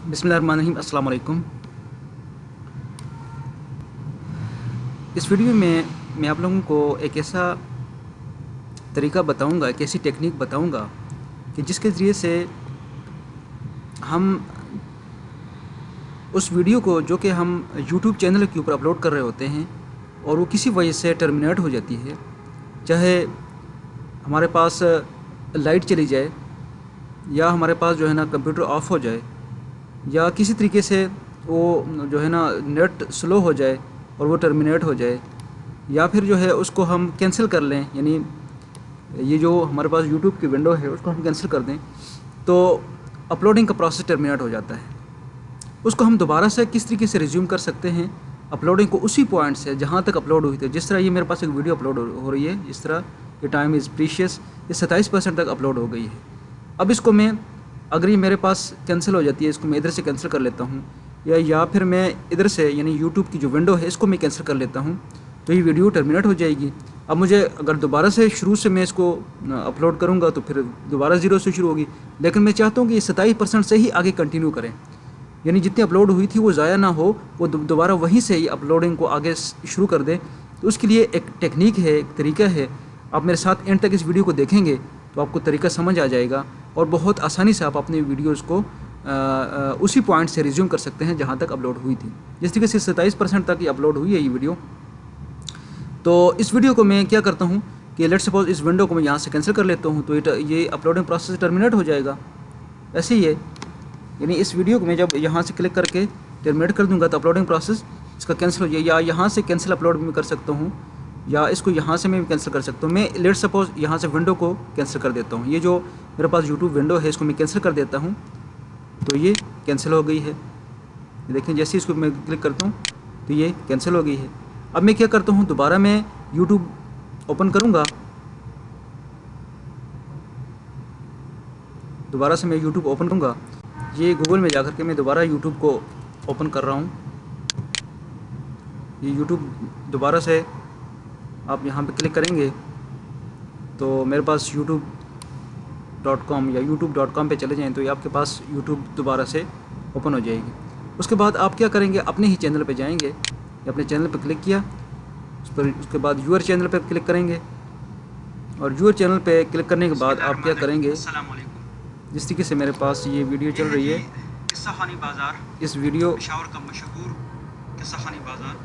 बिस्मिल्लाहिर्रहमानिर्रहीम। अस्सलाम वालेकुम। इस वीडियो में मैं आप लोगों को एक ऐसा तरीका बताऊंगा, एक ऐसी टेक्निक बताऊंगा कि जिसके ज़रिए से हम उस वीडियो को जो कि हम YouTube चैनल के ऊपर अपलोड कर रहे होते हैं और वो किसी वजह से टर्मिनेट हो जाती है, चाहे हमारे पास लाइट चली जाए या हमारे पास जो है ना कंप्यूटर ऑफ हो जाए या किसी तरीके से वो जो है ना नेट स्लो हो जाए और वो टर्मिनेट हो जाए, या फिर जो है उसको हम कैंसिल कर लें, यानी ये जो हमारे पास YouTube की विंडो है उसको हम कैंसिल कर दें तो अपलोडिंग का प्रोसेस टर्मिनेट हो जाता है। उसको हम दोबारा से किस तरीके से रिज्यूम कर सकते हैं अपलोडिंग को उसी पॉइंट से जहाँ तक अपलोड हुई थी। जिस तरह ये मेरे पास एक वीडियो अपलोड हो रही है, जिस तरह ये टाइम इज़ प्रीशियस, ये 27% तक अपलोड हो गई है। अब इसको मैं, अगर ये मेरे पास कैंसिल हो जाती है, इसको मैं इधर से कैंसिल कर लेता हूँ या फिर मैं इधर से यानी YouTube की जो विंडो है इसको मैं कैंसिल कर लेता हूँ तो ये वीडियो टर्मिनेट हो जाएगी। अब मुझे अगर दोबारा से शुरू से मैं इसको अपलोड करूँगा तो फिर दोबारा ज़ीरो से शुरू होगी, लेकिन मैं चाहता हूँ कि ये 27% से ही आगे कंटिन्यू करें, यानी जितनी अपलोड हुई थी वो ज़ाया ना हो, वो दोबारा वहीं से ही अपलोडिंग को आगे शुरू कर दें। तो उसके लिए एक टेक्निक है, एक तरीका है। आप मेरे साथ एंड तक इस वीडियो को देखेंगे तो आपको तरीका समझ आ जाएगा और बहुत आसानी से आप अपनी वीडियोज़ को उसी पॉइंट से रिज्यूम कर सकते हैं जहाँ तक अपलोड हुई थी। जिस तरीके से 27% तक ये अपलोड हुई है ये वीडियो। तो इस वीडियो को मैं क्या करता हूँ कि लेट्स सपोज इस विंडो को मैं यहाँ से कैंसिल कर लेता हूँ तो ये अपलोडिंग प्रोसेस टर्मिनेट हो जाएगा। ऐसे ही है, यानी इस वीडियो को मैं जब यहाँ से क्लिक करके टर्मिनेट कर दूँगा तो अपलोडिंग प्रोसेस इसका कैंसिल हो जाएगा। या यहाँ से कैंसिल अपलोड भी कर सकता हूँ या इसको यहाँ से मैं भी कैंसिल कर सकता हूँ। मैं लेट्स सपोज यहाँ से विंडो को कैंसिल कर देता हूँ। ये जो मेरे पास यूट्यूब विंडो है इसको मैं कैंसिल कर देता हूँ तो ये कैंसिल हो गई है। देखें जैसे इसको मैं क्लिक करता हूँ तो ये कैंसिल हो गई है। अब मैं क्या करता हूँ, दोबारा मैं यूट्यूब ओपन करूँगा, दोबारा से मैं यूट्यूब ओपन करूँगा। ये गूगल में जाकर के मैं दोबारा यूट्यूब को ओपन कर रहा हूँ। ये यूट्यूब दोबारा से आप यहाँ पे क्लिक करेंगे तो मेरे पास youtube.com या youtube.com पे चले जाएँ तो ये आपके पास यूट्यूब दोबारा से ओपन हो जाएगी। उसके बाद आप क्या करेंगे, अपने ही चैनल पे जाएंगे, या अपने चैनल पे क्लिक किया, उसके बाद यूअर चैनल पे क्लिक करेंगे और यूअर चैनल पे क्लिक करने के बाद आप क्या करेंगे, जिस तरीके से मेरे पास ये वीडियो चल रही है, इस वीडियो पेशावर का मशहूर किस्सा खानी बाज़ार,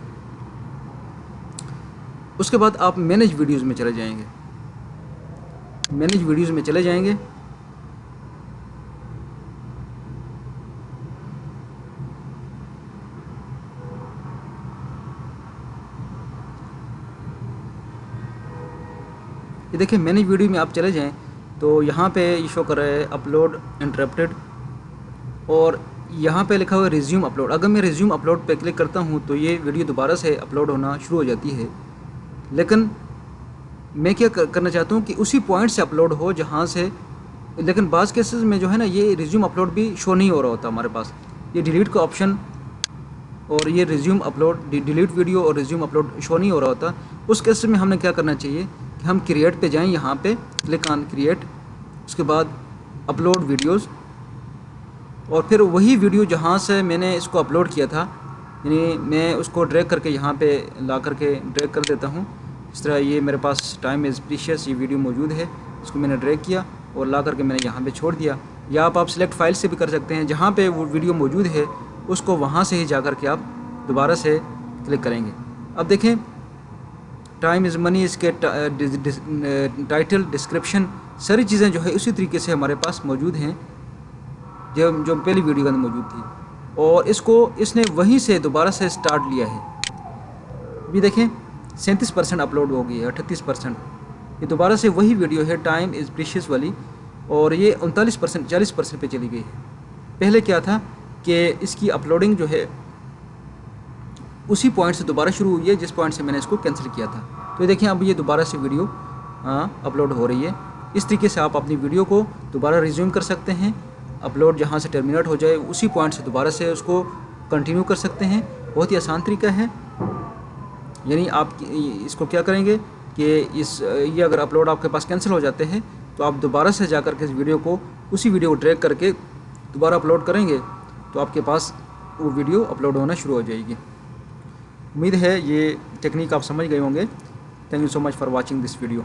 उसके बाद आप मैनेज वीडियोज़ में चले जाएंगे। मैनेज वीडियोज़ में चले जाएंगे ये देखिए मैनेज वीडियो में आप चले जाएं तो यहाँ पे ये शो कर रहा है अपलोड इंटरप्टेड और यहाँ पे लिखा हुआ है रिज्यूम अपलोड। अगर मैं रिज्यूम अपलोड पे क्लिक करता हूँ तो ये वीडियो दोबारा से अपलोड होना शुरू हो जाती है, लेकिन मैं क्या करना चाहता हूँ कि उसी पॉइंट से अपलोड हो जहाँ से, लेकिन बाज़ केसेस में जो है ना ये रिज्यूम अपलोड भी शो नहीं हो रहा होता हमारे पास। ये डिलीट का ऑप्शन और ये रिज्यूम अपलोड, डिलीट वीडियो और रिज्यूम अपलोड शो नहीं हो रहा होता। उस केस में हमने क्या करना चाहिए कि हम क्रिएट पे जाएं, यहाँ पे क्लिक ऑन क्रिएट, उसके बाद अपलोड वीडियोस और फिर वही वीडियो जहाँ से मैंने इसको अपलोड किया था, यानी मैं उसको ड्रैग करके यहाँ पे ला करके ड्रैग कर देता हूँ। इस तरह ये मेरे पास टाइम इज़ प्रीशियस ये वीडियो मौजूद है, इसको मैंने ड्रैग किया और ला करके मैंने यहाँ पे छोड़ दिया। या आप सिलेक्ट फाइल से भी कर सकते हैं, जहाँ पे वो वीडियो मौजूद है उसको वहाँ से ही जा कर के आप दोबारा से क्लिक करेंगे। अब देखें टाइम इज़ मनी, इसके टाइटल, डिस्क्रिप्शन, सारी चीज़ें जो है उसी तरीके से हमारे पास मौजूद हैं जो पहली वीडियो के अंदर मौजूद थी, और इसको इसने वहीं से दोबारा से स्टार्ट लिया है। अभी देखें 37% अपलोड हो गई है, 38%। ये दोबारा से वही वीडियो है टाइम इज़ प्रीशियस वाली, और ये 39% 40% पे चली गई है। पहले क्या था कि इसकी अपलोडिंग जो है उसी पॉइंट से दोबारा शुरू हुई है जिस पॉइंट से मैंने इसको कैंसिल किया था। तो ये देखिए अब ये दोबारा से वीडियो अपलोड हो रही है। इस तरीके से आप अपनी वीडियो को दोबारा रिज्यूम कर सकते हैं। अपलोड जहाँ से टर्मिनेट हो जाए उसी पॉइंट से दोबारा से उसको कंटिन्यू कर सकते हैं। बहुत ही आसान तरीका है। यानी आप इसको क्या करेंगे कि ये अगर अपलोड आपके पास कैंसिल हो जाते हैं तो आप दोबारा से जा कर के इस वीडियो को, उसी वीडियो को ड्रैग करके दोबारा अपलोड करेंगे تو آپ کے پاس وہ ویڈیو اپلوڈ ہونا شروع ہو جائے گی۔ امید ہے یہ ٹیکنیک آپ سمجھ گئے ہوں گے۔ Thank you so much for watching this video.